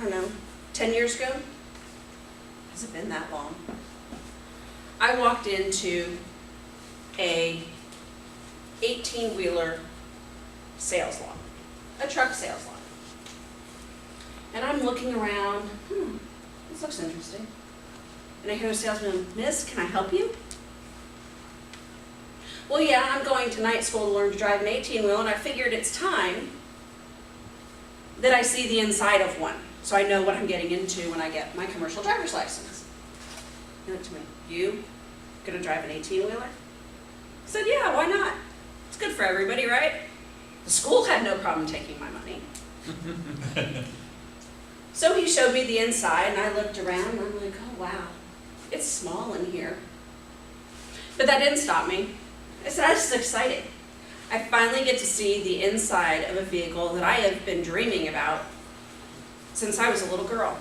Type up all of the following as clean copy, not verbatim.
don't know, 10 years ago? Has it been that long? I walked into a 18-wheeler sales lot, a truck sales lot. And I'm looking around, this looks interesting. And I hear a salesman, "Miss, can I help you?" Well, yeah, I'm going to night school to learn to drive an 18-wheel, and I figured it's time that I see the inside of one, so I know what I'm getting into when I get my commercial driver's license. He looked at me, "You gonna drive an 18-wheeler?" I said, "Yeah, why not? It's good for everybody, right?" The school had no problem taking my money. So he showed me the inside, and I looked around, and I'm like, oh wow, it's small in here. But that didn't stop me. I said, this is exciting. I finally get to see the inside of a vehicle that I have been dreaming about since I was a little girl.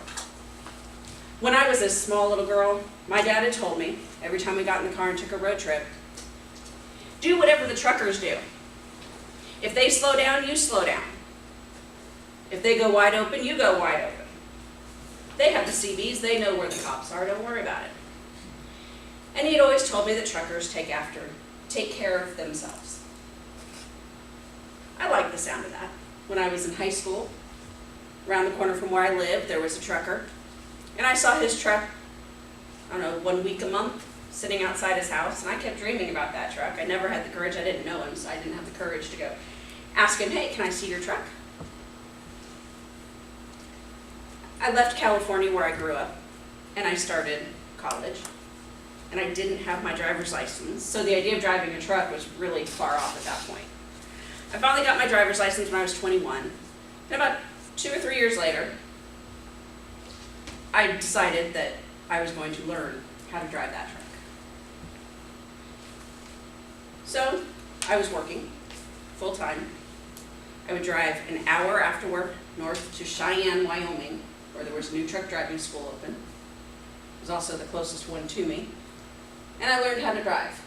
When I was a small little girl, my dad had told me, every time we got in the car and took a road trip, do whatever the truckers do. If they slow down, you slow down. If they go wide open, you go wide open. They have the CBs, they know where the cops are, don't worry about it. And he'd always told me that truckers take care of themselves. I liked the sound of that. When I was in high school, around the corner from where I lived, there was a trucker. And I saw his truck, I don't know, 1 week a month, sitting outside his house, and I kept dreaming about that truck. I never had the courage, I didn't know him, so I didn't have the courage to go ask him, "Hey, can I see your truck?" I left California where I grew up, and I started college, and I didn't have my driver's license, so the idea of driving a truck was really far off at that point. I finally got my driver's license when I was 21, and about 2 or 3 years later, I decided that I was going to learn how to drive that truck. So I was working full-time. I would drive an hour after work north to Cheyenne, Wyoming, where there was a new truck driving school open. It was also the closest one to me. And I learned how to drive.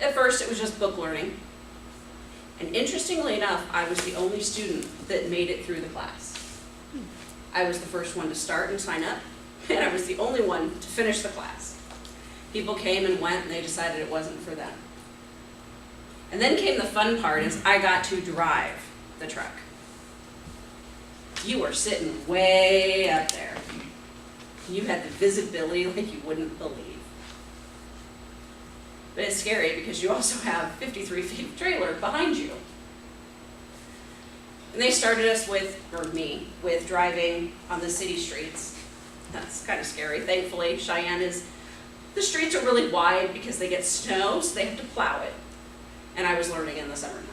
At first, it was just book learning. And interestingly enough, I was the only student that made it through the class. I was the first one to start and sign up, and I was the only one to finish the class. People came and went, and they decided it wasn't for them. And then came the fun part, is I got to drive the truck. You were sitting way up there. You had the visibility like you wouldn't believe. But it's scary because you also have 53 feet of trailer behind you. And they started us with driving on the city streets. That's kind of scary. Thankfully, the streets are really wide because they get snow, so they have to plow it. And I was learning in the summertime.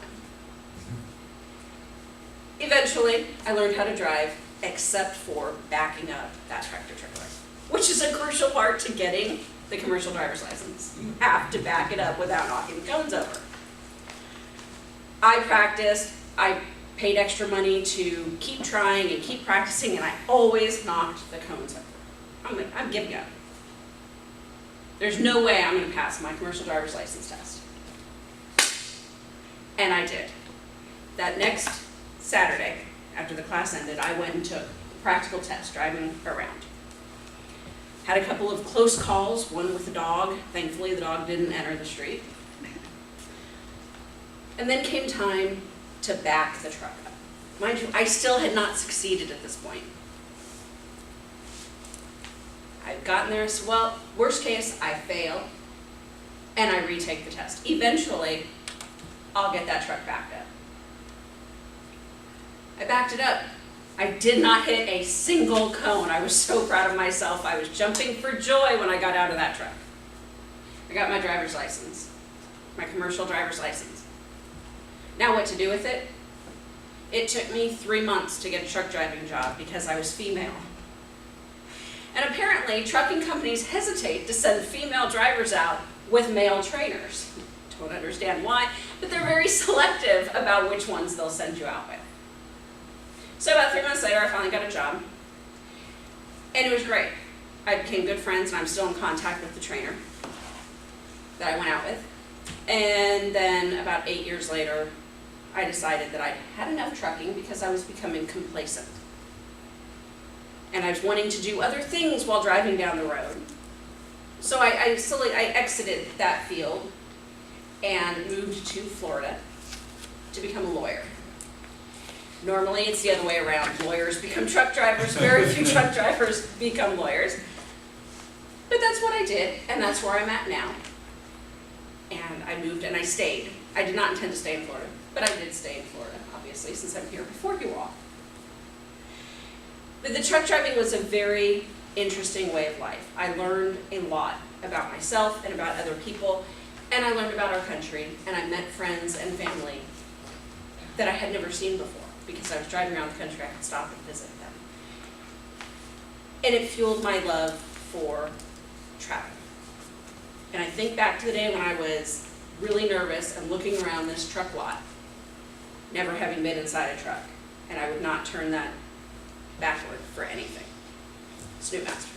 Eventually, I learned how to drive, except for backing up that tractor trailer, which is a crucial part to getting the commercial driver's license. You have to back it up without knocking the cones over. I practiced, I paid extra money to keep trying and keep practicing, and I always knocked the cones over. I'm like, I'm giving up. There's no way I'm going to pass my commercial driver's license test. And I did. That next Saturday, after the class ended, I went and took a practical test driving around. Had a couple of close calls, one with a dog. Thankfully, the dog didn't enter the street. And then came time to back the truck up. Mind you, I still had not succeeded at this point. I'd gotten there, so well, worst case, I fail, and I retake the test. Eventually, I'll get that truck backed up. I backed it up. I did not hit a single cone. I was so proud of myself. I was jumping for joy when I got out of that truck. I got my driver's license, my commercial driver's license. Now what to do with it? It took me 3 months to get a truck driving job because I was female. And apparently, trucking companies hesitate to send female drivers out with male trainers. Don't understand why, but they're very selective about which ones they'll send you out with. So about 3 months later, I finally got a job, and it was great. I became good friends, and I'm still in contact with the trainer that I went out with. And then about 8 years later, I decided that I'd had enough trucking because I was becoming complacent. and I was wanting to do other things while driving down the road. So I exited that field and moved to Florida to become a lawyer. Normally it's the other way around. Lawyers become truck drivers. Very few truck drivers become lawyers. But that's what I did, and that's where I'm at now. And I moved and I stayed. I did not intend to stay in Florida, but I did stay in Florida, obviously, since I'm here before you all. But the truck driving was a very interesting way of life. I learned a lot about myself and about other people, and I learned about our country, and I met friends and family that I had never seen before, because I was driving around the country. I could stop and visit them. And it fueled my love for travel. And I think back to the day when I was really nervous and looking around this truck lot, never having been inside a truck, and I would not turn that backward for anything. Snoop Master.